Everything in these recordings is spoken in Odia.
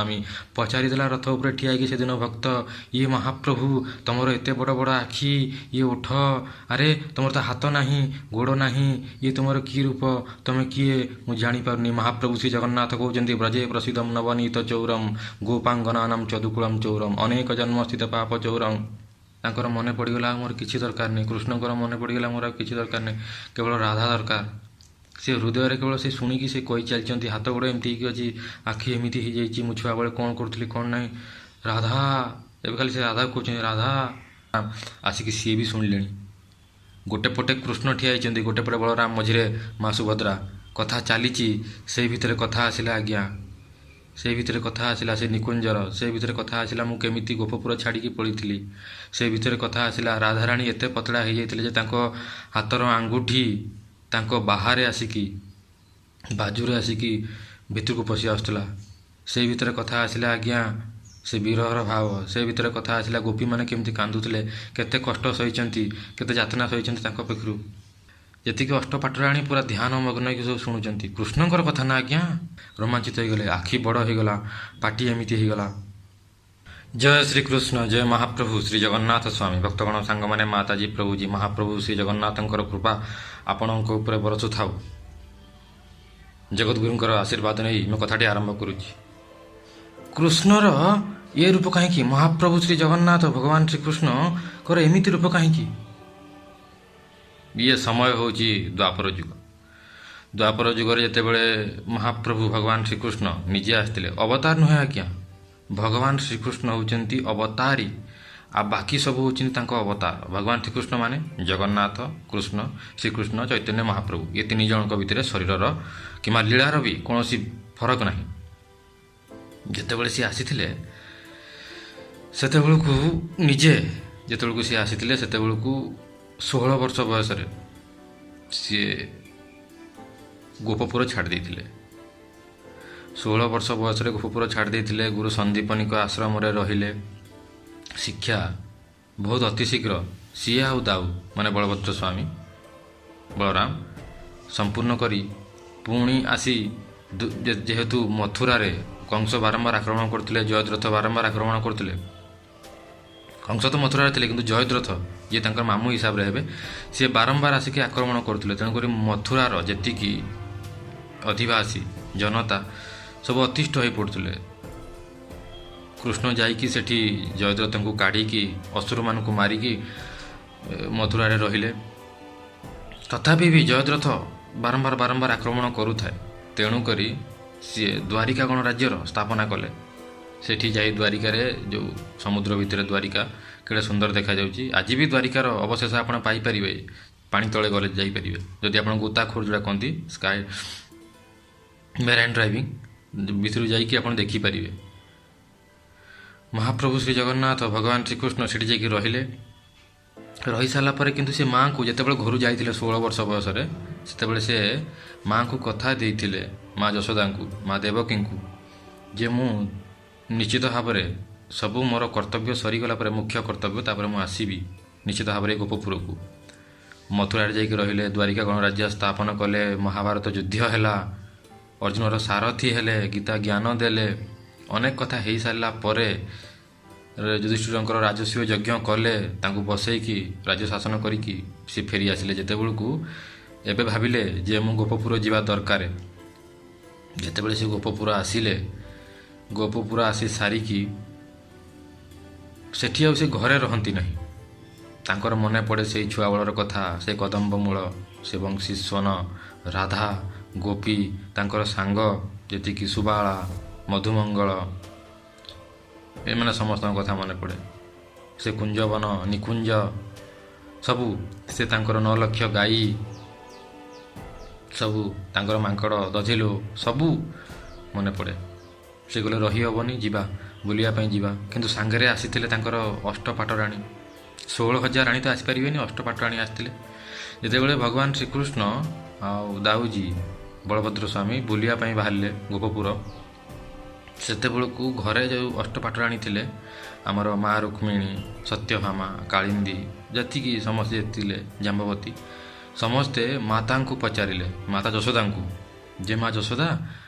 ସ୍ୱାମୀ ପଚାରିଦେଲା ରଥ ଉପରେ ଠିଆ ହେଇକି ସେଦିନ ଭକ୍ତ, ଇଏ ମହାପ୍ରଭୁ ତମର ଏତେ ବଡ଼ ବଡ଼ ଆଖି, ଇଏ ଓଠ, ଆରେ ତମର ତ ହାତ ନାହିଁ, ଗୋଡ଼ ନାହିଁ, ଇଏ ତୁମର କି ରୂପ, ତମେ କିଏ ମୁଁ ଜାଣିପାରୁନି। ମହାପ୍ରଭୁ ଶ୍ରୀ ଜଗନ୍ନାଥ କହୁଛନ୍ତି, ବ୍ରଜେ ପ୍ରସିଦ୍ଧମ୍ ନବନୀତ ଚୌରମ୍ ଗୋପାଙ୍ଗନାନାମ୍ ଚଦୁକୁଳମ୍ ଚୌରମ୍ ଅନେକ ଜନ୍ମସ୍ଥିତ ପାପ ଚୌରମ୍। ତାଙ୍କର ମନେ ପଡ଼ିଗଲା ମୋର କିଛି ଦରକାର ନାହିଁ, କୃଷ୍ଣଙ୍କର ମନେ ପଡ଼ିଗଲା ମୋର ଆଉ କିଛି ଦରକାର ନାହିଁ, କେବଳ ରାଧା ଦରକାର। ସେ ହୃଦୟରେ କେବଳ ସେ ଶୁଣିକି ସେ କହି ଚାଲିଛନ୍ତି, ହାତ ଗୋଡ଼ ଏମିତି ହେଇକି ଅଛି, ଆଖି ଏମିତି ହେଇଯାଇଛି, ମୁଁ ଛୁଆବେଳେ କ'ଣ କରୁଥିଲି କ'ଣ ନାହିଁ, ରାଧା। ଏବେ ଖାଲି ସେ ରାଧା କହୁଛନ୍ତି, ରାଧା। ଆସିକି ସିଏ ବି ଶୁଣିଲେଣି। ଗୋଟେ ପଟେ କୃଷ୍ଣ ଠିଆ ହେଇଛନ୍ତି, ଗୋଟେ ପଟେ ବଳରାମ, ମଝିରେ ମା ସୁଭଦ୍ରା। କଥା ଚାଲିଛି, ସେଇ ଭିତରେ କଥା ଆସିଲା ଆଜ୍ଞା, ସେଇ ଭିତରେ କଥା ଆସିଲା ସେ ନିକୁଞ୍ଜର, ସେଇ ଭିତରେ କଥା ଆସିଲା ମୁଁ କେମିତି ଗୋପପୁର ଛାଡ଼ିକି ପଳେଇଥିଲି, ସେଇ ଭିତରେ କଥା ଆସିଲା ରାଧାରାଣୀ ଏତେ ପତଳା ହେଇଯାଇଥିଲେ ଯେ ତାଙ୍କ ହାତର ଆଙ୍ଗୁଠି ତାଙ୍କ ବାହାରେ ଆସିକି ବାଜୁରେ ଆସିକି ଭିତରକୁ ପଶି ଆସୁଥିଲା। ସେଇ ଭିତରେ କଥା ଆସିଲା ଆଜ୍ଞା ସେ ବିରହର ଭାବ, ସେ ଭିତରେ କଥା ଆସିଲା ଗୋପୀମାନେ କେମିତି କାନ୍ଦୁଥିଲେ, କେତେ କଷ୍ଟ ସହିଛନ୍ତି, କେତେ ଯାତନା ସହିଛନ୍ତି ତାଙ୍କ ପାଖରୁ। ଯେତିକି ଅଷ୍ଟପାଟରାଣୀ ପୁରା ଧ୍ୟାନ ମଗ୍ନ ହେଇକି ସବୁ ଶୁଣୁଛନ୍ତି, କୃଷ୍ଣଙ୍କର କଥା ନା ଆଜ୍ଞା। ରୋମାଞ୍ଚିତ ହେଇଗଲେ, ଆଖି ବଡ଼ ହେଇଗଲା, ପାଟି ଏମିତି ହେଇଗଲା। ଜୟ ଶ୍ରୀକୃଷ୍ଣ, ଜୟ ମହାପ୍ରଭୁ ଶ୍ରୀ ଜଗନ୍ନାଥ ସ୍ୱାମୀ। ଭକ୍ତଗଣ, ସାଙ୍ଗମାନେ, ମାତାଜୀ, ପ୍ରଭୁଜୀ, ମହାପ୍ରଭୁ ଶ୍ରୀ ଜଗନ୍ନାଥଙ୍କର କୃପା ଆପଣଙ୍କ ଉପରେ ବରଷୁଥାଉ। ଜଗଦ୍ଗୁରୁଙ୍କର ଆଶୀର୍ବାଦ ନେଇ ମୁଁ କଥାଟି ଆରମ୍ଭ କରୁଛି। କୃଷ୍ଣର ଏ ରୂପ କାହିଁକି? ମହାପ୍ରଭୁ ଶ୍ରୀ ଜଗନ୍ନାଥ ଭଗବାନ ଶ୍ରୀକୃଷ୍ଣଙ୍କର ଏମିତି ରୂପ କାହିଁକି? ଇଏ ସମୟ ହେଉଛି ଦ୍ୱାପର ଯୁଗ। ଦ୍ୱାପର ଯୁଗରେ ଯେତେବେଳେ ମହାପ୍ରଭୁ ଭଗବାନ ଶ୍ରୀକୃଷ୍ଣ ନିଜେ ଆସିଥିଲେ, ଅବତାର ନୁହେଁ ଆଜ୍ଞା, ଭଗବାନ ଶ୍ରୀକୃଷ୍ଣ ହେଉଛନ୍ତି ଅବତାରୀ, ଆଉ ବାକି ସବୁ ହେଉଛନ୍ତି ତାଙ୍କ ଅବତାର। ଭଗବାନ ଶ୍ରୀକୃଷ୍ଣ ମାନେ ଜଗନ୍ନାଥ, କୃଷ୍ଣ, ଶ୍ରୀକୃଷ୍ଣ, ଚୈତନ୍ୟ ମହାପ୍ରଭୁ, ଏ ତିନି ଜଣଙ୍କ ଭିତରେ ଶରୀରର କିମ୍ବା ଲୀଳାର ବି କୌଣସି ଫରକ ନାହିଁ। ଯେତେବେଳେ ସିଏ ଆସିଥିଲେ ସେତେବେଳକୁ ନିଜେ ଯେତେବେଳକୁ ସିଏ ଆସିଥିଲେ ସେତେବେଳକୁ 16 ବର୍ଷ ବୟସରେ ସିଏ ଗୋପପୁର ଛାଡ଼ି ଦେଇଥିଲେ। 16 ବର୍ଷ ବୟସରେ ଗୋପପୁର ଛାଡ଼ି ଦେଇଥିଲେ। ଗୁରୁ ସନ୍ଦୀପନୀଙ୍କ ଆଶ୍ରମରେ ରହିଲେ। ଶିକ୍ଷା ବହୁତ ଅତିଶୀଘ୍ର ସିଏ ଆଉ ଦାଉ ମାନେ ବଳଭଦ୍ର ସ୍ୱାମୀ ବଳରାମ ସମ୍ପୂର୍ଣ୍ଣ କରି ପୁଣି ଆସି ଯେହେତୁ ମଥୁରାରେ କଂସ ବାରମ୍ବାର ଆକ୍ରମଣ କରୁଥିଲେ, ଜୟଦ୍ରଥ ବାରମ୍ବାର ଆକ୍ରମଣ କରୁଥିଲେ। କଂସ ତ ମଥୁରାରେ ଥିଲେ, କିନ୍ତୁ ଜୟଦ୍ରଥ ଯିଏ ତାଙ୍କର ମାମୁଁ ହିସାବରେ ହେବେ, ସିଏ ବାରମ୍ବାର ଆସିକି ଆକ୍ରମଣ କରୁଥିଲେ। ତେଣୁକରି ମଥୁରାର ଯେତିକି ଅଧିବାସୀ ଜନତା ସବୁ ଅତିଷ୍ଠ ହୋଇ ପଡ଼ୁଥିଲେ। କୃଷ୍ଣ ଯାଇକି ସେଠି ଜୟଦ୍ରଥଙ୍କୁ କାଢ଼ିକି ଅସୁରମାନଙ୍କୁ ମାରିକି ମଥୁରାରେ ରହିଲେ। ତଥାପି ବି ଜୟଦ୍ରଥ ବାରମ୍ବାର ଆକ୍ରମଣ କରୁଥାଏ। ତେଣୁକରି ସିଏ ଦ୍ୱାରିକା ଗଣରାଜ୍ୟର ସ୍ଥାପନା କଲେ। ସେଠି ଯାଇ ଦ୍ୱାରିକାରେ ଯେଉଁ ସମୁଦ୍ର ଭିତରେ ଦ୍ୱାରିକା କେଡ଼େ ସୁନ୍ଦର ଦେଖାଯାଉଛି। ଆଜି ବି ଦ୍ୱାରିକାର ଅବଶେଷ ଆପଣ ପାଇପାରିବେ, ପାଣି ତଳେ ଗଲେ ଯାଇପାରିବେ। ଯଦି ଆପଣ ଗୋତାଖୋର ଯେଉଁଟା କହନ୍ତି ସ୍କାଏ ମେରାଇନ୍ ଡ୍ରାଇଭିଂ ଭିତରୁ ଯାଇକି ଆପଣ ଦେଖିପାରିବେ। ମହାପ୍ରଭୁ ଶ୍ରୀ ଜଗନ୍ନାଥ ଭଗବାନ ଶ୍ରୀକୃଷ୍ଣ ସେଠି ଯାଇକି ରହିଲେ। ରହିସାରିଲା ପରେ କିନ୍ତୁ ସେ ମାଆଙ୍କୁ ଯେତେବେଳେ ଘରୁ ଯାଇଥିଲେ 16 ବର୍ଷ ବୟସରେ, ସେତେବେଳେ ସେ ମାଆଙ୍କୁ କଥା ଦେଇଥିଲେ, ମା ଯଶୋଦାଙ୍କୁ, ମା ଦେବକୀଙ୍କୁ, ଯେ ମୁଁ ନିଶ୍ଚିତ ଭାବରେ ସବୁ ମୋର କର୍ତ୍ତବ୍ୟ ସରିଗଲା ପରେ, ମୁଖ୍ୟ କର୍ତ୍ତବ୍ୟ, ତାପରେ ମୁଁ ଆସିବି ନିଶ୍ଚିତ ଭାବରେ ଗୋପପୁରକୁ। ମଥୁରାରେ ଯାଇକି ରହିଲେ, ଦ୍ୱାରିକା ଗଣରାଜ୍ୟ ସ୍ଥାପନ କଲେ, ମହାଭାରତ ଯୁଦ୍ଧ ହେଲା, ଅର୍ଜୁନର ସାରଥୀ ହେଲେ, ଗୀତା ଜ୍ଞାନ ଦେଲେ। ଅନେକ କଥା ହେଇସାରିଲା ପରେ ଯୁଧିଷ୍ଠିରଙ୍କର ରାଜସ୍ୱ ଯଜ୍ଞ କଲେ, ତାଙ୍କୁ ବସେଇକି ରାଜ୍ୟ ଶାସନ କରିକି ସେ ଫେରି ଆସିଲେ। ଯେତେବେଳକୁ ଏବେ ଭାବିଲେ ଯେ ମୁଁ ଗୋପପୁର ଯିବା ଦରକାର। ଯେତେବେଳେ ସେ ଗୋପପୁର ଆସିଲେ, ଗୋପପୁର ଆସି ସାରିକି ସେଠି ଆଉ ସେ ଘରେ ରହନ୍ତି ନାହିଁ। ତାଙ୍କର ମନେ ପଡ଼େ ସେଇ ଛୁଆବେଳର କଥା, ସେ କଦମ୍ବମୂଳ, ସେ ବଂଶୀ ସ୍ୱନ, ରାଧା, ଗୋପୀ, ତାଙ୍କର ସାଙ୍ଗ ଯେତିକି ସୁବାଳା, ମଧୁମଙ୍ଗଳ, ଏମାନେ ସମସ୍ତଙ୍କ କଥା ମନେ ପଡ଼େ। ସେ କୁଞ୍ଜବନ, ନିକୁଞ୍ଜ, ସବୁ ସେ ତାଙ୍କର 9 ଲକ୍ଷ ଗାଈ, ସବୁ ତାଙ୍କର ମାଙ୍କଡ଼, ଦଧିଲୁ, ସବୁ ମନେ ପଡ଼େ। ସେ କହିଲେ ରହିହେବନି, ଯିବା ବୁଲିବା ପାଇଁ ଯିବା। କିନ୍ତୁ ସାଙ୍ଗରେ ଆସିଥିଲେ ତାଙ୍କର ଅଷ୍ଟପାଟରାଣୀ। 16,000 ରାଣୀ ତ ଆସିପାରିବେନି, ଅଷ୍ଟପାଟରାଣୀ ଆସିଥିଲେ। ଯେତେବେଳେ ଭଗବାନ ଶ୍ରୀକୃଷ୍ଣ ଆଉ ଦାଉଜୀ ବଳଭଦ୍ର ସ୍ୱାମୀ ବୁଲିବା ପାଇଁ ବାହାରିଲେ ଗୋପପୁର, ସେତେବେଳକୁ ଘରେ ଯେଉଁ ଅଷ୍ଟପାଟରାଣୀ ଥିଲେ, ଆମର ମା ରୁକ୍ମିଣୀ, ସତ୍ୟଭାମା, କାଳିନ୍ଦୀ, ଯେତିକି ସମସ୍ତେ ଥିଲେ, ଜାମ୍ବବତୀ, ସମସ୍ତେ ମାତାଙ୍କୁ ପଚାରିଲେ, ମାତା ଯଶୋଦାଙ୍କୁ, ଯେ ମା ଯଶୋଦା,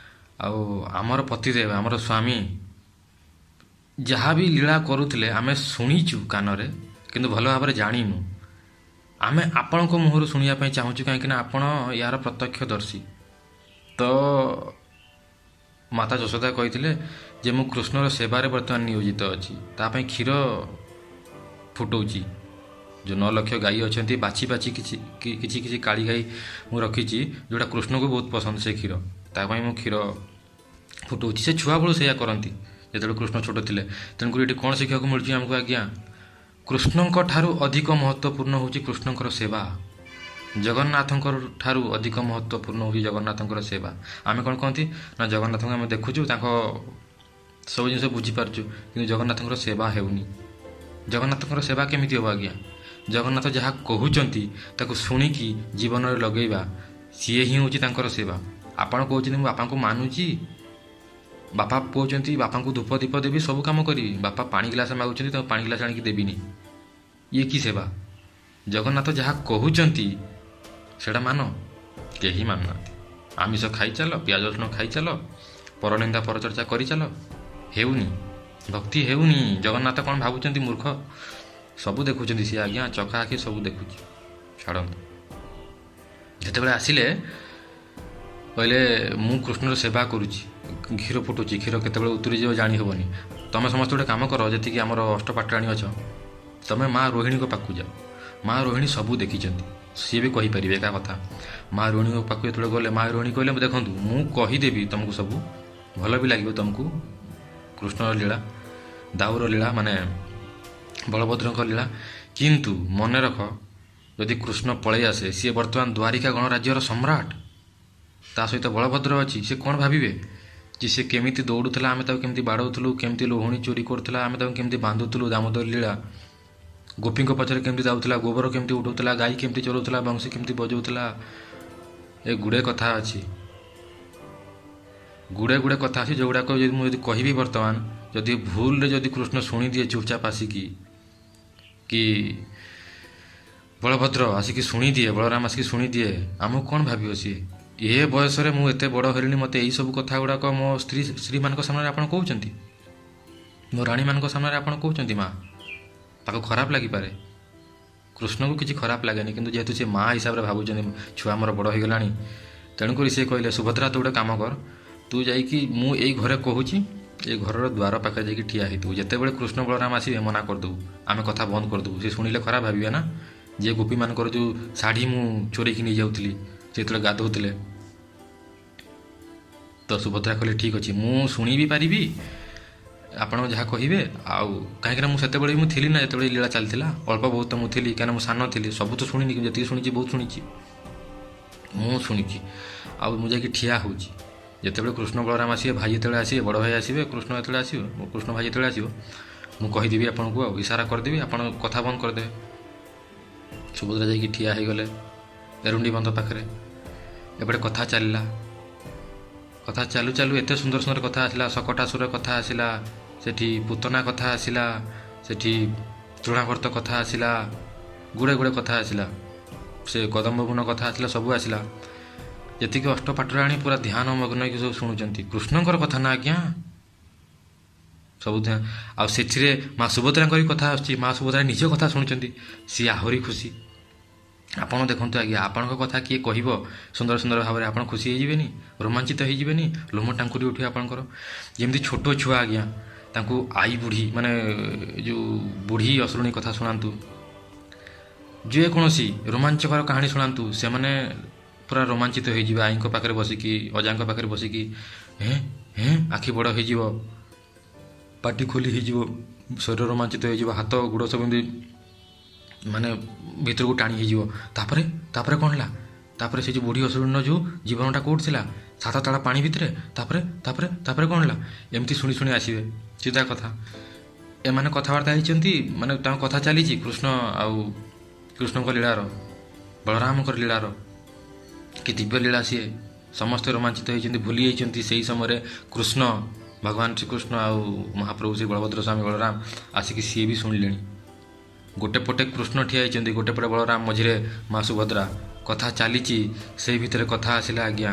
ଆଉ ଆମର ପତିଦେବ, ଆମର ସ୍ୱାମୀ ଯାହା ବି ଲୀଳା କରୁଥିଲେ ଆମେ ଶୁଣିଛୁ କାନରେ, କିନ୍ତୁ ଭଲ ଭାବରେ ଜାଣିନୁ। ଆମେ ଆପଣଙ୍କ ମୁହଁରୁ ଶୁଣିବା ପାଇଁ ଚାହୁଁଛୁ, କାହିଁକିନା ଆପଣ ଏହାର ପ୍ରତ୍ୟକ୍ଷଦର୍ଶୀ। ତ ମାତା ଯଶୋଦା କହିଥିଲେ ଯେ ମୁଁ କୃଷ୍ଣର ସେବାରେ ବର୍ତ୍ତମାନ ନିୟୋଜିତ ଅଛି, ତା ପାଇଁ କ୍ଷୀର ଫୁଟଉଛି। ଯେଉଁ 9 ଲକ୍ଷ ଗାଈ ଅଛନ୍ତି, ବାଛି ବାଛି କିଛି କିଛି କାଳି ଗାଈ ମୁଁ ରଖିଛି, ଯେଉଁଟା କୃଷ୍ଣଙ୍କୁ ବହୁତ ପସନ୍ଦ ସେ କ୍ଷୀର, ତା ପାଇଁ ମୁଁ କ୍ଷୀର ଫୁଟଉଛି। ସେ ଛୁଆବେଳୁ ସେଇଆ କରନ୍ତି ଯେତେବେଳେ କୃଷ୍ଣ ଛୋଟ ଥିଲେ। ତେଣୁକରି ଏଠି କ'ଣ ଶିଖିବାକୁ ମିଳୁଛି ଆମକୁ ଆଜ୍ଞା? କୃଷ୍ଣଙ୍କ ଠାରୁ ଅଧିକ ମହତ୍ତ୍ୱପୂର୍ଣ୍ଣ ହେଉଛି କୃଷ୍ଣଙ୍କର ସେବା। ଜଗନ୍ନାଥଙ୍କ ଠାରୁ ଅଧିକ ମହତ୍ତ୍ୱପୂର୍ଣ୍ଣ ହେଉଛି ଜଗନ୍ନାଥଙ୍କର ସେବା। ଆମେ କ'ଣ କହନ୍ତି ନା, ଜଗନ୍ନାଥଙ୍କୁ ଆମେ ଦେଖୁଛୁ, ତାଙ୍କ ସବୁ ଜିନିଷ ବୁଝିପାରୁଛୁ, କିନ୍ତୁ ଜଗନ୍ନାଥଙ୍କର ସେବା ହେଉନି। ଜଗନ୍ନାଥଙ୍କର ସେବା କେମିତି ହେବ ଆଜ୍ଞା? ଜଗନ୍ନାଥ ଯାହା କହୁଛନ୍ତି ତାକୁ ଶୁଣିକି ଜୀବନରେ ଲଗେଇବା, ସିଏ ହିଁ ହେଉଛି ତାଙ୍କର ସେବା। ଆପଣ କହୁଛନ୍ତି ମୁଁ ବାପାଙ୍କୁ ମାନୁଛି, ବାପା କହୁଛନ୍ତି ବାପାଙ୍କୁ ଧୂପ ଦୀପ ଦେବି, ସବୁ କାମ କରିବି, ବାପା ପାଣି ଗ୍ଲାସ ମାଗୁଛନ୍ତି ତାଙ୍କୁ ପାଣି ଗ୍ଲାସ ଆଣିକି ଦେବିନି, ଇଏ କି ସେବା? ଜଗନ୍ନାଥ ଯାହା କହୁଛନ୍ତି ସେଇଟା ମାନ, କେହି ମାନୁନାହାନ୍ତି। ଆମିଷ ଖାଇଚାଲ, ପିଆଜ ରସୁଣ ଖାଇଚାଲ, ପରନିନ୍ଦା ପରଚର୍ଚ୍ଚା କରିଚାଲ, ହେଉନି, ଭକ୍ତି ହେଉନି। ଜଗନ୍ନାଥ କ'ଣ ଭାବୁଛନ୍ତି ମୂର୍ଖ? ସବୁ ଦେଖୁଛନ୍ତି ସିଏ ଆଜ୍ଞା, ଚକା ଆଖି ସବୁ ଦେଖୁଛି। ଛାଡ଼ନ୍ତୁ। ଯେତେବେଳେ ଆସିଲେ କହିଲେ ମୁଁ କୃଷ୍ଣର ସେବା କରୁଛି, କ୍ଷୀର ଫୁଟୁଛି, କ୍ଷୀର କେତେବେଳେ ଉତୁରିଯିବ ଜାଣି ହେବନି। ତୁମେ ସମସ୍ତେ ଗୋଟେ କାମ କର, ଯେତିକି ଆମର ଅଷ୍ଟପାଟ୍ରାଣୀ ଅଛ, ତୁମେ ମା ରୋହିଣୀଙ୍କ ପାଖକୁ ଯାଅ। ମା ରୋହିଣୀ ସବୁ ଦେଖିଛନ୍ତି, ସିଏ ବି କହିପାରିବେ ଏକା କଥା। ମା ରୋହିଣୀଙ୍କ ପାଖକୁ ଯେତେବେଳେ ଗଲେ, ମା ରୋହିଣୀ କହିଲେ ଦେଖନ୍ତୁ ମୁଁ କହିଦେବି ତୁମକୁ, ସବୁ ଭଲ ବି ଲାଗିବ ତୁମକୁ, କୃଷ୍ଣର ଲୀଳା, ଦାଉର ଲୀଳା, ମାନେ ବଳଭଦ୍ରଙ୍କ ଲୀଳା, କିନ୍ତୁ ମନେ ରଖ ଯଦି କୃଷ୍ଣ ପଳେଇ ଆସେ, ସିଏ ବର୍ତ୍ତମାନ ଦ୍ୱାରିକା ଗଣରାଜ୍ୟର ସମ୍ରାଟ, ତା ସହିତ ବଳଭଦ୍ର ଅଛି, ସେ କ'ଣ ଭାବିବେ ଯେ ସେ କେମିତି ଦୌଡ଼ୁଥିଲା, ଆମେ ତାକୁ କେମିତି ବାଡ଼ଉଥିଲୁ, କେମିତି ଲହୁଣୀ ଚୋରି କରୁଥିଲା, ଆମେ ତାକୁ କେମିତି ବାନ୍ଧୁଥିଲୁ, ଦାମୋଦର ଲୀଳା, ଗୋପୀଙ୍କ ପଛରେ କେମିତି ଯାଉଥିଲା, ଗୋବର କେମିତି ଉଠଉଥିଲା, ଗାଈ କେମିତି ଚରାଉଥିଲା, ବଂଶୀ କେମିତି ବଜାଉଥିଲା। ଏ ଗୁଡ଼େ କଥା ଅଛି, ଗୁଡ଼େ କଥା ଅଛି, ଯେଉଁଗୁଡ଼ାକ ଯଦି ମୁଁ କହିବି ବର୍ତ୍ତମାନ, ଯଦି ଭୁଲରେ ଯଦି କୃଷ୍ଣ ଶୁଣିଦିଏ ଚୁପଚାପ ଆସିକି, କି ବଳଭଦ୍ର ଆସିକି ଶୁଣିଦିଏ, ବଳରାମ ଆସିକି ଶୁଣିଦିଏ, ଆମକୁ କ'ଣ ଭାବିବ ସିଏ? ଏ ବୟସରେ ମୁଁ ଏତେ ବଡ଼ ହେଲିଣି, ମୋତେ ଏଇସବୁ କଥା ଗୁଡ଼ାକ ମୋ ସ୍ତ୍ରୀମାନଙ୍କ ସାମ୍ନାରେ ଆପଣ କହୁଛନ୍ତି, ମୋ ରାଣୀମାନଙ୍କ ସାମ୍ନାରେ ଆପଣ କହୁଛନ୍ତି, ମା, ତାକୁ ଖରାପ ଲାଗିପାରେ। କୃଷ୍ଣଙ୍କୁ କିଛି ଖରାପ ଲାଗେନି, କିନ୍ତୁ ଯେହେତୁ ସେ ମା ହିସାବରେ ଭାବୁଛନ୍ତି ଛୁଆ ଆମର ବଡ଼ ହୋଇଗଲାଣି, ତେଣୁକରି ସେ କହିଲେ ସୁଭଦ୍ରା ତୁ ଗୋଟେ କାମ କର, ତୁ ଯାଇକି ମୁଁ ଏଇ ଘରେ କହୁଛି, ଏ ଘରର ଦ୍ୱାର ପାଖରେ ଯାଇକି ଠିଆ ହେଇଥିବୁ, ଯେତେବେଳେ କୃଷ୍ଣ ବଳରାମ ଆସିବେ ମନା କରିଦେବୁ, ଆମେ କଥା ବନ୍ଦ କରିଦେବୁ। ସେ ଶୁଣିଲେ ଖରାପ ଭାବିବେ ନା, ଯେ ଗୋପୀମାନଙ୍କର ଯେଉଁ ଶାଢ଼ୀ ମୁଁ ଚୋରେଇକି ନେଇଯାଉଥିଲି ସେ ଯେତେବେଳେ ଗାଧୋଉଥିଲେ। ତ ସୁଭଦ୍ରା କହିଲେ ଠିକ୍ ଅଛି, ମୁଁ ଶୁଣି ବି ପାରିବି ଆପଣ ଯାହା କହିବେ, ଆଉ କାହିଁକିନା ମୁଁ ସେତେବେଳେ ମୁଁ ଥିଲି ନା, ଯେତେବେଳେ ଲୀଳା ଚାଲିଥିଲା, ଅଳ୍ପ ବହୁତ ମୁଁ ଥିଲି, କାହିଁକିନା ମୁଁ ସାନ ଥିଲି, ସବୁ ତ ଶୁଣିନି, ଯେତିକି ଶୁଣିଛି ବହୁତ ଶୁଣିଛି, ମୁଁ ଶୁଣିଛି। ଆଉ ମୁଁ ଯାଇକି ଠିଆ ହେଉଛି, ଯେତେବେଳେ କୃଷ୍ଣ ବଳରାମ ଆସିବେ, ଭାଇ ଯେତେବେଳେ ଆସିବେ, ବଡ଼ ଭାଇ ଆସିବେ, କୃଷ୍ଣ ଯେତେବେଳେ ଆସିବ, କୃଷ୍ଣ ଭାଇ ଯେତେବେଳେ ଆସିବ, ମୁଁ କହିଦେବି ଆପଣଙ୍କୁ, ଆଉ ଇସାରା କରିଦେବି, ଆପଣ କଥା ବନ୍ଦ କରିଦେବେ। ସୁଭଦ୍ରା ଯାଇକି ଠିଆ ହେଇଗଲେ ଏରୁଣ୍ଡି ବନ୍ଧ ପାଖରେ। ଏପଟେ କଥା ଚାଲିଲା, କଥା ଚାଲୁ ଚାଲୁ ଏତେ ସୁନ୍ଦର ସୁନ୍ଦର କଥା ଆସିଲା, ଶକଟାସୁର କଥା ଆସିଲା, ସେଠି ପୁତନା କଥା ଆସିଲା, ସେଠି ତୃଣାଭର୍ତ୍ତ କଥା ଆସିଲା, ଗୁଡ଼େ କଥା ଆସିଲା, ସେ କଦମ୍ବବୁନ କଥା ଆସିଲା, ସବୁ ଆସିଲା। ଯେତିକି ଅଷ୍ଟପାଟ୍ରାଣୀ ପୁରା ଧ୍ୟାନ ମଗ୍ନ ହେଇକି ସବୁ ଶୁଣୁଛନ୍ତି, କୃଷ୍ଣଙ୍କର କଥା ନା ଆଜ୍ଞା, ସବୁ ଆଉ ସେଥିରେ ମା ସୁଭଦ୍ରାଙ୍କ ବି କଥା ଆସୁଛି, ମା ସୁଭଦ୍ରା ନିଜ କଥା ଶୁଣୁଛନ୍ତି, ସିଏ ଆହୁରି ଖୁସି। ଆପଣ ଦେଖନ୍ତୁ ଆଜ୍ଞା, ଆପଣଙ୍କ କଥା କିଏ କହିବ ସୁନ୍ଦର ସୁନ୍ଦର ଭାବରେ, ଆପଣ ଖୁସି ହେଇଯିବେନି, ରୋମାଞ୍ଚିତ ହେଇଯିବେନି, ଲୋମ ଟାଙ୍କୁରି ଉଠିବ ଆପଣଙ୍କର। ଯେମିତି ଛୋଟ ଛୁଆ ଆଜ୍ଞା, ତାଙ୍କୁ ଆଈ ବୁଢ଼ୀ, ମାନେ ଯେଉଁ ବୁଢ଼ୀ ଅସୁରୁଣୀ କଥା ଶୁଣାନ୍ତୁ, ଯେକୌଣସି ରୋମାଞ୍ଚକର କାହାଣୀ ଶୁଣାନ୍ତୁ, ସେମାନେ ପୁରା ରୋମାଞ୍ଚିତ ହେଇଯିବେ। ଆଈଙ୍କ ପାଖରେ ବସିକି, ଅଜାଙ୍କ ପାଖରେ ବସିକି ହେଁ ଆଖି ବଡ଼ ହେଇଯିବ, ପାଟି ଖୋଲି ହେଇଯିବ, ଶରୀର ରୋମାଞ୍ଚିତ ହେଇଯିବ, ହାତ ଗୋଡ଼ ସବୁ ଏମିତି ମାନେ ଭିତରକୁ ଟାଣି ହେଇଯିବ। ତାପରେ କ'ଣ ହେଲା? ତାପରେ ସେ ଯେଉଁ ବୁଢ଼ୀ ଅସୁରୁଣୀର ଯେଉଁ ଜୀବନଟା କେଉଁଠି ଥିଲା? 7 ତାଳ ପାଣି ଭିତରେ। ତାପରେ କ'ଣ ହେଲା? ଏମିତି ଶୁଣି ଶୁଣି ଆସିବେ, ସିଧା କଥା। ଏମାନେ କଥାବାର୍ତ୍ତା ହେଇଛନ୍ତି, ମାନେ ତାଙ୍କ କଥା ଚାଲିଛି କୃଷ୍ଣ ଆଉ କୃଷ୍ଣଙ୍କ ଲୀଳାର, ବଳରାମଙ୍କର ଲୀଳାର, କି ଦିବ୍ୟ ଲୀଳା ସିଏ। ସମସ୍ତେ ରୋମାଞ୍ଚିତ ହେଇଛନ୍ତି, ଭୁଲି ଯାଇଛନ୍ତି ସେଇ ସମୟରେ କୃଷ୍ଣ, ଭଗବାନ ଶ୍ରୀକୃଷ୍ଣ ଆଉ ମହାପ୍ରଭୁ ଶ୍ରୀ ବଳଭଦ୍ର ସ୍ୱାମୀ ବଳରାମ ଆସିକି ସିଏ ବି ଶୁଣିଲେଣି। ଗୋଟେ ପଟେ କୃଷ୍ଣ ଠିଆ ହେଇଛନ୍ତି, ଗୋଟେ ପଟେ ବଳରାମ, ମଝିରେ ମା ସୁଭଦ୍ରା। କଥା ଚାଲିଛି, ସେଇ ଭିତରେ କଥା ଆସିଲା ଆଜ୍ଞା,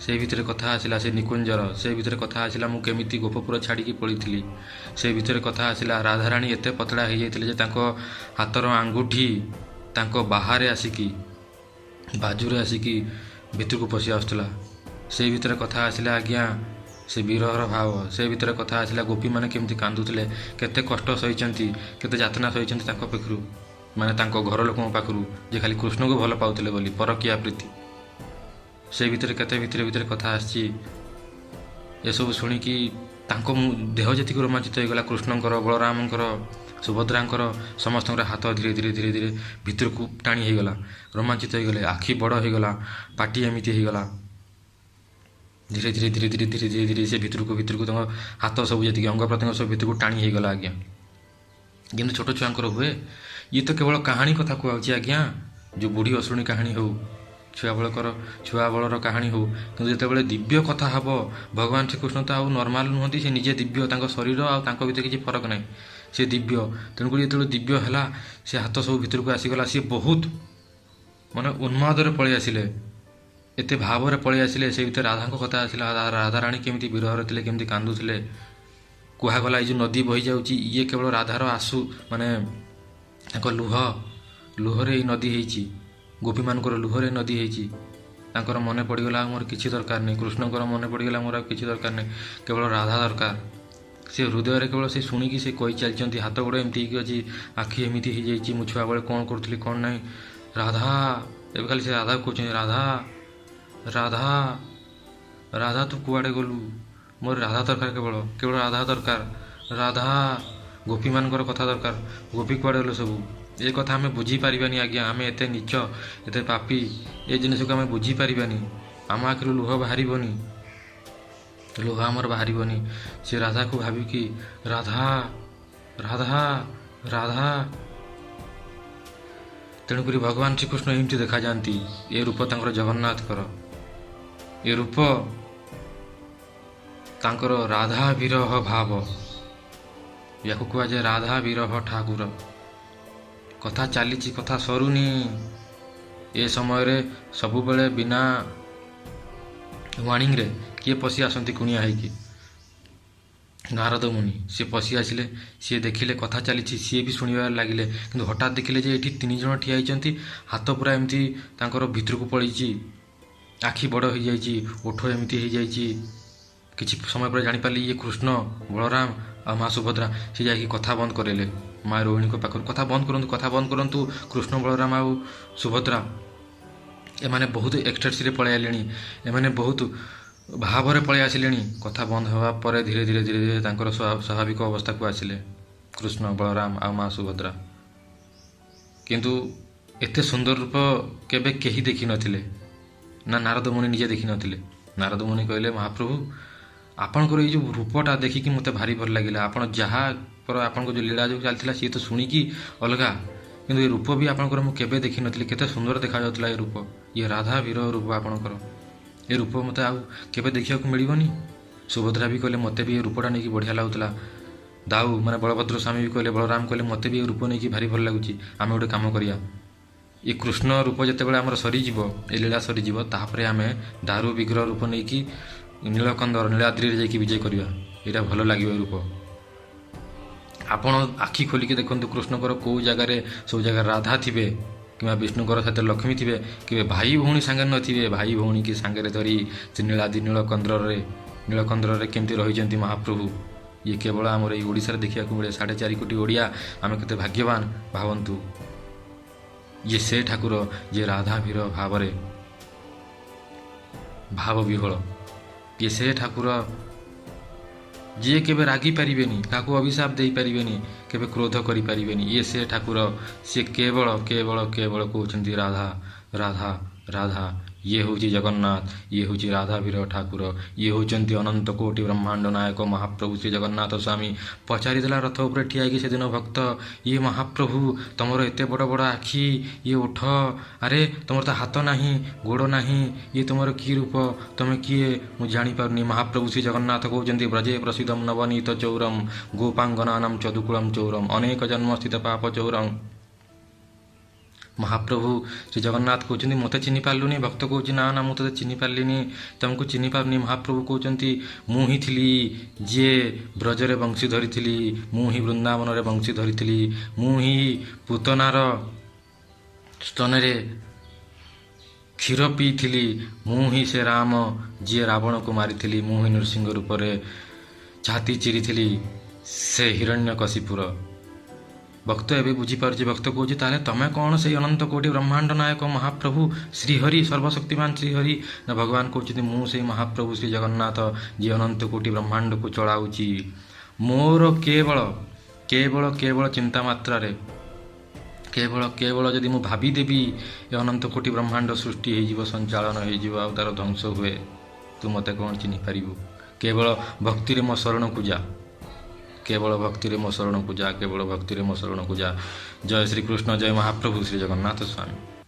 ସେ ଭିତରେ କଥା ଆସିଲା ସେ ନିକୁଞ୍ଜର, ସେ ଭିତରେ କଥା ଆସିଲା ମୁଁ କେମିତି ଗୋପପୁର ଛାଡ଼ିକି ପଳେଇଥିଲି, ସେ ଭିତରେ କଥା ଆସିଲା ରାଧାରାଣୀ ଏତେ ପତଳା ହେଇଯାଇଥିଲେ ଯେ ତାଙ୍କ ହାତର ଆଙ୍ଗୁଠି ତାଙ୍କ ବାହାରେ ଆସିକି ବାଜୁରେ ଆସିକି ଭିତରକୁ ପଶି ଆସୁଥିଲା। ସେ ଭିତରେ କଥା ଆସିଲା ଆଜ୍ଞା ସେ ବିରହର ଭାବ, ସେ ଭିତରେ କଥା ଆସିଲା ଗୋପୀମାନେ କେମିତି କାନ୍ଦୁଥିଲେ, କେତେ କଷ୍ଟ ସହିଛନ୍ତି, କେତେ ଯାତନା ସହିଛନ୍ତି ତାଙ୍କ ପାଖରୁ, ମାନେ ତାଙ୍କ ଘର ଲୋକଙ୍କ ପାଖରୁ, ଯେ ଖାଲି କୃଷ୍ଣଙ୍କୁ ଭଲ ପାଉଥିଲେ ବୋଲି ପରକିଆ ପ୍ରୀତି। ସେ ଭିତରେ କେତେ ଭିତରେ କଥା ଆସିଛି। ଏସବୁ ଶୁଣିକି ତାଙ୍କ ଦେହ ଯେତିକି ରୋମାଞ୍ଚିତ ହୋଇଗଲା, କୃଷ୍ଣଙ୍କର, ବଳରାମଙ୍କର, ସୁଭଦ୍ରାଙ୍କର, ସମସ୍ତଙ୍କର ହାତ ଧୀରେ ଧୀରେ ଭିତରକୁ ଟାଣି ହୋଇଗଲା, ରୋମାଞ୍ଚିତ ହୋଇଗଲେ, ଆଖି ବଡ଼ ହୋଇଗଲା, ପାଟି ଏମିତି ହୋଇଗଲା। ଧୀରେ ଧୀରେ ସେ ଭିତରକୁ ତାଙ୍କ ହାତ ସବୁ ଯେତିକି ଅଙ୍ଗ ପ୍ରତ୍ୟଙ୍ଗ ସବୁ ଭିତରକୁ ଟାଣି ହୋଇଗଲା ଆଜ୍ଞା। ଯେମିତି ଛୋଟ ଛୁଆଙ୍କର ହୁଏ। ଇଏ ତ କେବଳ କାହାଣୀ କଥା କୁହାଉଛି ଆଜ୍ଞା, ଯେଉଁ ବୁଢ଼ୀ ଅଶୁଣୀ କାହାଣୀ ହେଉ, ଛୁଆବେଳର କାହାଣୀ ହେଉ, କିନ୍ତୁ ଯେତେବେଳେ ଦିବ୍ୟ କଥା ହେବ, ଭଗବାନ ଶ୍ରୀକୃଷ୍ଣ ତ ଆଉ ନର୍ମାଲ ନୁହନ୍ତି, ସେ ନିଜେ ଦିବ୍ୟ, ତାଙ୍କ ଶରୀର ଆଉ ତାଙ୍କ ଭିତରେ କିଛି ଫରକ ନାହିଁ, ସେ ଦିବ୍ୟ। ତେଣୁକରି ଯେତେବେଳେ ଦିବ୍ୟ ହେଲା, ସେ ହାତ ସବୁ ଭିତରକୁ ଆସିଗଲା, ସିଏ ବହୁତ ମାନେ ଉନ୍ମାଦରେ ପଳେଇ ଆସିଲେ, ଏତେ ଭାବରେ ପଳେଇ ଆସିଲେ। ସେ ଭିତରେ ରାଧାଙ୍କ କଥା ଆସିଲା, ରାଧାରାଣୀ କେମିତି ବିରହରେ ଥିଲେ, କେମିତି କାନ୍ଦୁଥିଲେ। କୁହାଗଲା ଏଇ ଯେଉଁ ନଦୀ ବହିଯାଉଛି ଇଏ କେବଳ ରାଧାର ଆଶୁ, ମାନେ ତାଙ୍କ ଲୁହରେ ଏଇ ନଦୀ ହେଇଛି, ଗୋପୀମାନଙ୍କର ଲୁହରେ ନଦୀ ହେଇଛି। ତାଙ୍କର ମନେ ପଡ଼ିଗଲା ମୋର କିଛି ଦରକାର ନାହିଁ, କୃଷ୍ଣଙ୍କର ମନେ ପଡ଼ିଗଲା ମୋର ଆଉ କିଛି ଦରକାର ନାହିଁ, କେବଳ ରାଧା ଦରକାର। ସେ ହୃଦୟରେ କେବଳ ସେ ଶୁଣିକି ସେ କହି ଚାଲିଛନ୍ତି, ହାତ ଗୋଡ଼ ଏମିତି ହେଇକି ଅଛି, ଆଖି ଏମିତି ହେଇଯାଇଛି, ମୁଁ ଛୁଆବେଳେ କ'ଣ କରୁଥିଲି କ'ଣ ନାହିଁ, ରାଧା। ଏବେ ଖାଲି ସେ ରାଧାକୁ କହୁଛନ୍ତି, ରାଧା ରାଧା ରାଧା ତୁ କୁଆଡ଼େ ଗଲୁ, ମୋର ରାଧା ଦରକାର, କେବଳ ରାଧା ଦରକାର, ରାଧା। ଗୋପୀମାନଙ୍କର କଥା ଦରକାର, ଗୋପୀ କୁଆଡ଼େ ଗଲେ ସବୁ। ଏ କଥା ଆମେ ବୁଝିପାରିବାନି ଆଜ୍ଞା, ଆମେ ଏତେ ନୀଚ, ଏତେ ପାପୀ, ଏ ଜିନିଷକୁ ଆମେ ବୁଝିପାରିବାନି, ଆମ ଆଖିରୁ ଲୁହ ବାହାରିବନି, ଲୁହ ଆମର ବାହାରିବନି। ସେ ରାଧାକୁ ଭାବିକି ରାଧା ରାଧା ରାଧା। ତେଣୁକରି ଭଗବାନ ଶ୍ରୀକୃଷ୍ଣ ଏମିତି ଦେଖାଯାଆନ୍ତି। ଏ ରୂପ ତାଙ୍କର ଜଗନ୍ନାଥଙ୍କର, ଏ ରୂପ ତାଙ୍କର ରାଧା ବିରହ ଭାବ, ୟାକୁ କୁହାଯାଏ ରାଧା ବିରହ ଠାକୁର। କଥା ଚାଲିଛି, କଥା ସରୁନି। ଏ ସମୟରେ ସବୁବେଳେ ବିନା ୱାର୍ଣ୍ଣିଂରେ କିଏ ପଶି ଆସନ୍ତି କୁଣିଆ ହେଇକି, ନାରଦ ମୁନି। ସିଏ ପଶି ଆସିଲେ, ସିଏ ଦେଖିଲେ କଥା ଚାଲିଛି, ସିଏ ବି ଶୁଣିବାରେ ଲାଗିଲେ, କିନ୍ତୁ ହଠାତ୍ ଦେଖିଲେ ଯେ ଏଠି 3 ଜଣ ଠିଆ ହେଇଛନ୍ତି, ହାତ ପୁରା ଏମିତି ତାଙ୍କର ଭିତରକୁ ପଳେଇଛି, ଆଖି ବଡ଼ ହେଇଯାଇଛି, ଓଠ ଏମିତି ହେଇଯାଇଛି। କିଛି ସମୟ ପରେ ଜାଣିପାରିଲେ ଇଏ କୃଷ୍ଣ, ବଳରାମ ଆଉ ମା ସୁଭଦ୍ରା। ସେ ଯାଇକି କଥା ବନ୍ଦ କରେଇଲେ ମା ରୋହିଣୀଙ୍କ ପାଖରୁ, କଥା ବନ୍ଦ କରନ୍ତୁ, କୃଷ୍ଣ, ବଳରାମ ଆଉ ସୁଭଦ୍ରା ଏମାନେ ବହୁତ ଏକ୍ସଟେସିରେ ପଳେଇ ଆଇଲେଣି, ଏମାନେ ବହୁତ ଭାବରେ ପଳେଇ ଆସିଲେଣି। କଥା ବନ୍ଦ ହେବା ପରେ ଧୀରେ ଧୀରେ ତାଙ୍କର ସ୍ୱାଭାବିକ ଅବସ୍ଥାକୁ ଆସିଲେ କୃଷ୍ଣ, ବଳରାମ ଆଉ ମା ସୁଭଦ୍ରା। କିନ୍ତୁ ଏତେ ସୁନ୍ଦର ରୂପ କେବେ କେହି ଦେଖିନଥିଲେ, ନା ନାରଦ ମୁନି ନିଜେ ଦେଖିନଥିଲେ। ନାରଦ ମୁନି କହିଲେ, ମହାପ୍ରଭୁ ଆପଣଙ୍କର ଏଇ ଯେଉଁ ରୂପଟା ଦେଖିକି ମୋତେ ଭାରି ଭଲ ଲାଗିଲା, ଆପଣ ଆପଣଙ୍କ ଯେଉଁ ଲୀଳା ଯେଉଁ ଚାଲିଥିଲା ସିଏ ତ ଶୁଣିକି ଅଲଗା, କିନ୍ତୁ ଏ ରୂପ ବି ଆପଣଙ୍କର ମୁଁ କେବେ ଦେଖିନଥିଲି, କେତେ ସୁନ୍ଦର ଦେଖାଯାଉଥିଲା ଏ ରୂପ, ଇଏ ରାଧା ବିରହ ରୂପ ଆପଣଙ୍କର, ଏ ରୂପ ମୋତେ ଆଉ କେବେ ଦେଖିବାକୁ ମିଳିବନି। ସୁଭଦ୍ରା ବି କହିଲେ ମୋତେ ବି ଏ ରୂପଟା ନେଇକି ବଢ଼ିଆ ଲାଗୁଥିଲା। ଦାଉ ମାନେ ବଳଭଦ୍ର ସ୍ୱାମୀ ବି କହିଲେ, ବଳରାମ କହିଲେ ମୋତେ ବି ଏ ରୂପ ନେଇକି ଭାରି ଭଲ ଲାଗୁଛି, ଆମେ ଗୋଟେ କାମ କରିବା, ଏ କୃଷ୍ଣ ରୂପ ଯେତେବେଳେ ଆମର ସରିଯିବ, ଏ ଲୀଳା ସରିଯିବ, ତାପରେ ଆମେ ଦାରୁ ବିଗ୍ରହ ରୂପ ନେଇକି ନୀଳକନ୍ଦର ନୀଳାଦ୍ରିରେ ଯାଇକି ବିଜେ କରିବା, ଏଇଟା ଭଲ ଲାଗିବ ଏ ରୂପ। ଆପଣ ଆଖି ଖୋଲିକି ଦେଖନ୍ତୁ, କୃଷ୍ଣଙ୍କର କେଉଁ ଜାଗାରେ ସବୁ ଜାଗାରେ ରାଧା ଥିବେ, କିମ୍ବା ବିଷ୍ଣୁଙ୍କର ସାଥିରେ ଲକ୍ଷ୍ମୀ ଥିବେ, କେବେ ଭାଇ ଭଉଣୀ ସାଙ୍ଗରେ ନଥିବେ, ଭାଇ ଭଉଣୀକି ସାଙ୍ଗରେ ଧରି ସେ ନୀଳାଦ୍ରି ନୀଳକନ୍ଦରରେ କେମିତି ରହିଛନ୍ତି ମହାପ୍ରଭୁ। ଇଏ କେବଳ ଆମର ଏଇ ଓଡ଼ିଶାରେ ଦେଖିବାକୁ ମିଳେ, 4.5 କୋଟି ଓଡ଼ିଆ, ଆମେ କେତେ ଭାଗ୍ୟବାନ ଭାବନ୍ତୁ। ଇଏ ସେ ଠାକୁର ଯିଏ ରାଧା ବିରହ ଭାବରେ ଭାବ ବିହ୍ୱଳ, ଇଏ ସେ ଠାକୁର ଯିଏ କେବେ ରାଗି ପାରିବେନି, କାହାକୁ ଅଭିଶାପ ଦେଇପାରିବେନି, କେବେ କ୍ରୋଧ କରିପାରିବେନି। ଇଏ ସେ ଠାକୁର, ସିଏ କେବଳ କହୁଛନ୍ତି ରାଧା ରାଧା ରାଧା। ଇଏ ହେଉଛି ଜଗନ୍ନାଥ, ଇଏ ହେଉଛି ରାଧା ବିରହ ଠାକୁର, ଇଏ ହେଉଛନ୍ତି ଅନନ୍ତ କୋଟି ବ୍ରହ୍ମାଣ୍ଡ ନାୟକ ମହାପ୍ରଭୁ ଶ୍ରୀ ଜଗନ୍ନାଥ ସ୍ୱାମୀ। ପଚାରିଦେଲା ରଥ ଉପରେ ଠିଆ ହେଇକି ସେଦିନ ଭକ୍ତ, ଇଏ ମହାପ୍ରଭୁ ତମର ଏତେ ବଡ଼ ବଡ଼ ଆଖି, ଇଏ ଓଠ, ଆରେ ତମର ତ ହାତ ନାହିଁ, ଗୋଡ଼ ନାହିଁ, ଇଏ ତୁମର କି ରୂପ, ତମେ କିଏ ମୁଁ ଜାଣିପାରୁନି। ମହାପ୍ରଭୁ ଶ୍ରୀ ଜଗନ୍ନାଥ କହୁଛନ୍ତି, ବ୍ରଜେ ପ୍ରସିଦ୍ଧମ ନବନୀତ ଚୌରମ୍ ଗୋପାଙ୍ଗନାନାମ୍ ଚଦୁକୁଳମ୍ ଚୌରମ୍ ଅନେକ ଜନ୍ମସ୍ଥିତ ପାପ ଚୌରମ୍। ମହାପ୍ରଭୁ ଶ୍ରୀ ଜଗନ୍ନାଥ କହୁଛନ୍ତି ମୋତେ ଚିହ୍ନି ପାରିଲୁନି। ଭକ୍ତ କହୁଛି ନା ନା ମୁଁ ତୋତେ ଚିହ୍ନି ପାରିଲିନି, ତମକୁ ଚିହ୍ନି ପାରୁନି। ମହାପ୍ରଭୁ କହୁଛନ୍ତି ମୁଁ ହିଁ ଥିଲି ଯିଏ ବ୍ରଜରେ ବଂଶୀ ଧରିଥିଲି, ମୁଁ ହିଁ ବୃନ୍ଦାବନରେ ବଂଶୀ ଧରିଥିଲି, ମୁଁ ହିଁ ପୂତନାର ସ୍ତନରେ କ୍ଷୀର ପିଇଥିଲି, ମୁଁ ହିଁ ସେ ରାମ ଯିଏ ରାବଣକୁ ମାରିଥିଲି, ମୁଁ ହିଁ ନୃସିଂହ ରୂପରେ ଛାତି ଚିରିଥିଲି ସେ ହିରଣ୍ୟକଶିପୁର। ଭକ୍ତ ଏବେ ବୁଝିପାରୁଛି। ଭକ୍ତ କହୁଛି ତାହେଲେ ତମେ କ'ଣ ସେଇ ଅନନ୍ତ କୋଟି ବ୍ରହ୍ମାଣ୍ଡ ନାୟକ ମହାପ୍ରଭୁ ଶ୍ରୀହରି, ସର୍ବଶକ୍ତିମାନ ଶ୍ରୀହରି? ନା ଭଗବାନ କହୁଛନ୍ତି ମୁଁ ସେଇ ମହାପ୍ରଭୁ ଶ୍ରୀ ଜଗନ୍ନାଥ ଯିଏ ଅନନ୍ତ କୋଟି ବ୍ରହ୍ମାଣ୍ଡକୁ ଚଳାଉଛି। ମୋର କେବଳ କେବଳ କେବଳ ଚିନ୍ତା ମାତ୍ରାରେ କେବଳ ଯଦି ମୁଁ ଭାବିଦେବି ଏ ଅନନ୍ତ କୋଟି ବ୍ରହ୍ମାଣ୍ଡ ସୃଷ୍ଟି ହେଇଯିବ, ସଞ୍ଚାଳନ ହେଇଯିବ ଆଉ ତାର ଧ୍ୱଂସ ହୁଏ, ତୁ ମୋତେ କ'ଣ ଚିହ୍ନି ପାରିବୁ? କେବଳ ଭକ୍ତିରେ ମୋ ଶରଣକୁ ଯା, କେବଳ ଭକ୍ତିରେ ମୋ ଶରଣକୁ ଯା, କେବଳ ଭକ୍ତିରେ ମୋ ଶରଣକୁ ଯା। ଜୟ ଶ୍ରୀକୃଷ୍ଣ, ଜୟ ମହାପ୍ରଭୁ ଶ୍ରୀ ଜଗନ୍ନାଥ ସ୍ୱାମୀ।